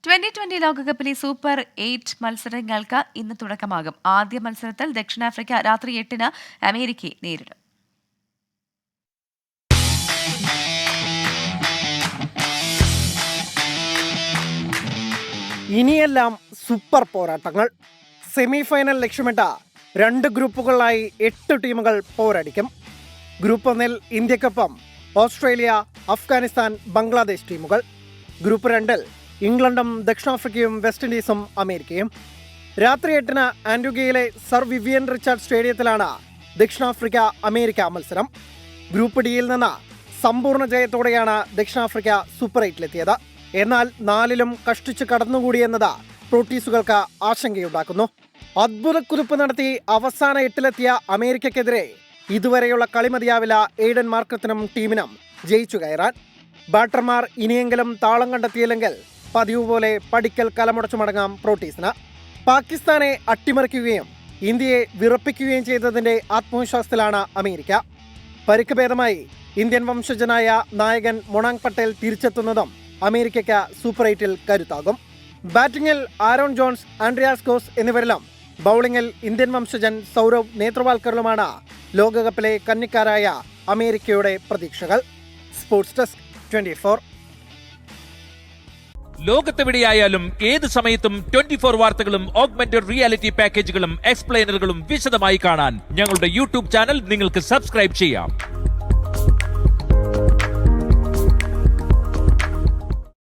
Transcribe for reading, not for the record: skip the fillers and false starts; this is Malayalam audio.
2020 ലോകകപ്പിലെ സൂപ്പർ 8 മത്സരങ്ങൾക്ക് ഇന്ന് തുടക്കമാകും. ആദ്യ മത്സരത്തിൽ ദക്ഷിണാഫ്രിക്ക രാത്രി 8-ന് അമേരിക്കയെ നേരിടും. ഇനിയെല്ലാം സൂപ്പർ പോരാട്ടങ്ങൾ. സെമിഫൈനൽ ലക്ഷ്യമിട്ട 2 ഗ്രൂപ്പുകളിലായി 8 ടീമുകൾ പോരടിക്കും. ഗ്രൂപ്പ് 1-ൽ ഇന്ത്യക്കൊപ്പം ഓസ്ട്രേലിയ, അഫ്ഗാനിസ്ഥാൻ, ബംഗ്ലാദേശ് ടീമുകൾ. ഗ്രൂപ്പ് 2-ൽ ഇംഗ്ലണ്ടും ദക്ഷിണാഫ്രിക്കയും വെസ്റ്റ് ഇൻഡീസും അമേരിക്കയും. രാത്രി 8-ന് ആൻഡുഗയിലെ സർ വിവിയൻ റിച്ചാർഡ് സ്റ്റേഡിയത്തിലാണ് ദക്ഷിണാഫ്രിക്ക അമേരിക്ക മത്സരം. ഗ്രൂപ്പ് ഡിയിൽ നിന്ന് സമ്പൂർണ്ണ ജയത്തോടെയാണ് ദക്ഷിണാഫ്രിക്ക സൂപ്പർ 8-ലെത്തിയത്. എന്നാൽ 4-ലും കഷ്ടിച്ച് കടന്നുകൂടിയെന്നത് പ്രോട്ടീസുകൾക്ക് ആശങ്കയുണ്ടാക്കുന്നു. അത്ഭുതക്കുതിപ്പ് നടത്തി അവസാന 8-ലെത്തിയ അമേരിക്കയ്ക്കെതിരെ ഇതുവരെയുള്ള കളിമതിയാവില്ല എയ്ഡൻ മാർക്കത്തിനും ടീമിനും ജയിച്ചു കയറാൻ. ബാറ്റർമാർ ഇനിയെങ്കിലും താളം കണ്ടെത്തിയില്ലെങ്കിൽ പതിവ് പോലെ പടിക്കൽ കലമുടച്ചു മടങ്ങാം പ്രോട്ടീസിന്. പാകിസ്ഥാനെ അട്ടിമറിക്കുകയും ഇന്ത്യയെ വിറപ്പിക്കുകയും ചെയ്തതിന്റെ ആത്മവിശ്വാസത്തിലാണ് അമേരിക്ക. പരിക്ക് ഭേദമായി ഇന്ത്യൻ വംശജനായ നായകൻ മൊണാങ് പട്ടേൽ തിരിച്ചെത്തുന്നതും അമേരിക്കയ്ക്ക് സൂപ്പർ 8-ൽ കരുത്താകും. ബാറ്റിംഗിൽ ആരോൺ ജോൺസ്, ആൻഡ്രിയാസ് ഗോസ് എന്നിവരിലും ബൌളിംഗിൽ ഇന്ത്യൻ വംശജൻ സൗരവ് നേത്രവാൽക്കറിലുമാണ് ലോകകപ്പിലെ കന്നിക്കാരായ അമേരിക്കയുടെ പ്രതീക്ഷകൾ. Sports desk 24. ലോകത്തെവിടെയായാലും ഏത് സമയത്തും 24 വാർത്തകളും ഓഗ്മെന്റഡ് റിയാലിറ്റി പാക്കേജുകളും എക്സ്പ്ലെയിനറുകളും വിശദമായി കാണാൻ ഞങ്ങളുടെ യൂട്യൂബ് ചാനൽ നിങ്ങൾക്ക് സബ്സ്ക്രൈബ് ചെയ്യാം.